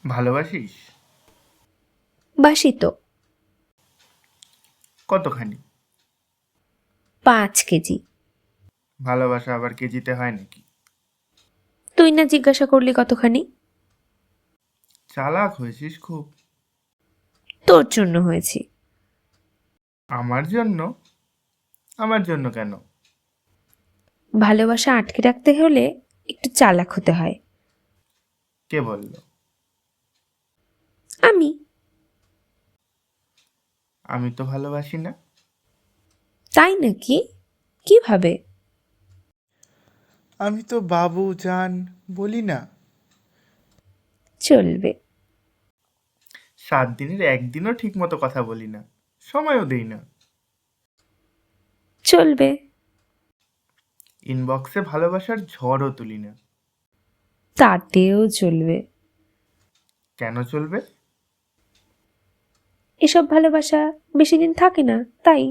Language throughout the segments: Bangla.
ভালোবাসিস? বাসি তো। কতখানি? 5 কেজি। ভালোবাসা আবার কেজিতে হয় নাকি? তুই না জিজ্ঞাসা করলি কতখানি? চালাক হয়েছিস খুব। তোর জন্য হয়েছি। আমার জন্য? আমার জন্য কেন? ভালোবাসা আটকে রাখতে হলে একটু চালাক হতে হয়। কে বলল? আমি। আমি তো ভালোবাসি না। তাই নাকি? কিভাবে? আমি তো বাবু জান বলি না। চলবে। 7 দিনের একদিনও ঠিক মতো কথা বলি না, সময়ও দেই না। চলবে। ইনবক্সে ভালোবাসার ঝড়ও তুলি না। তাতেও চলবে। কেন চলবে? এসব ভালোবাসা বেশি দিন থাকে না, তাই।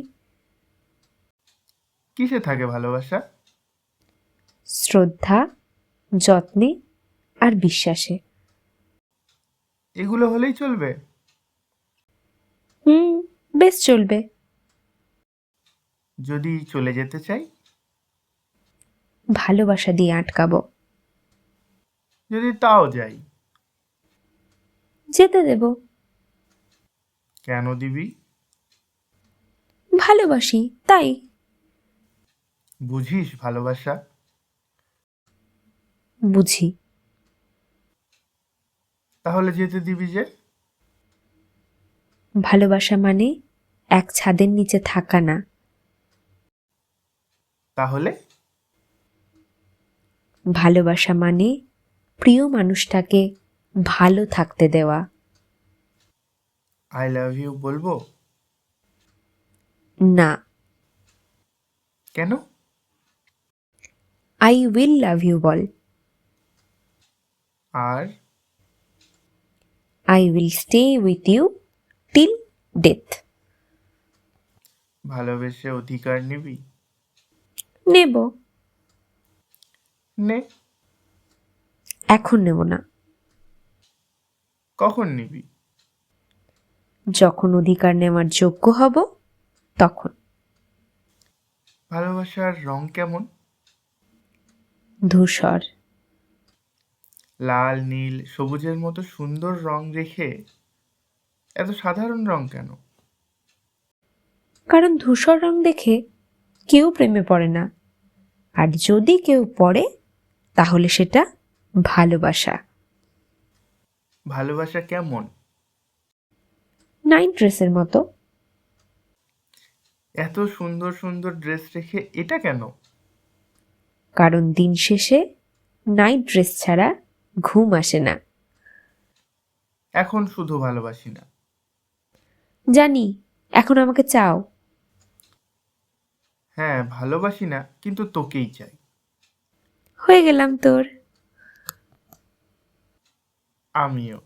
কিসে থাকে ভালোবাসা? শ্রদ্ধা, যত্নে আর বিশ্বাসে। এগুলো হলেই চলবে? হুম, বেশ চলবে। যদি চলে যেতে চাই? ভালোবাসা দিয়ে আটকাবো। যদি তাও যাই? যেতে দেব। কেন দিবি? ভালোবাসি, তাই। বুঝিস ভালোবাসা? বুঝি। তাহলে যেতে দিবি যে? ভালোবাসা মানে এক ছাদের নিচে থাকা না। তাহলে? ভালোবাসা মানে প্রিয় মানুষটাকে ভালো থাকতে দেওয়া। আই লাভ ইউ বলবো? না। কেন? আই উইল লাভ ইউ বল। আর? I will stay with you till death. ভালোবেসে অধিকার নিবি? নেব। নে। এখন নেব না। কখন নিবি? যখন অধিকার নেওয়ার যোগ্য হব তখন। ভালোবাসার রং কেমন? ধূসর। লাল, নীল, সবুজের মতো সুন্দর রং রেখে এত সাধারণ রং কেন? কারণ ধূসর রং দেখে কেউ প্রেমে পড়ে না, আর যদি কেউ পড়ে তাহলে সেটা ভালোবাসা। ভালোবাসা কেমন? নাইট ড্রেসের মতো। এত সুন্দর সুন্দর ড্রেস রেখে এটা কেন? কারণ দিন শেষে নাইট ড্রেস ছাড়া ঘুম আসে না। এখন শুধু ভালোবাসি না। জানি, এখন আমাকে চাও। হ্যাঁ, ভালোবাসি না, কিন্তু তোকেই চাই। হয়ে গেলাম তোর। আমিও।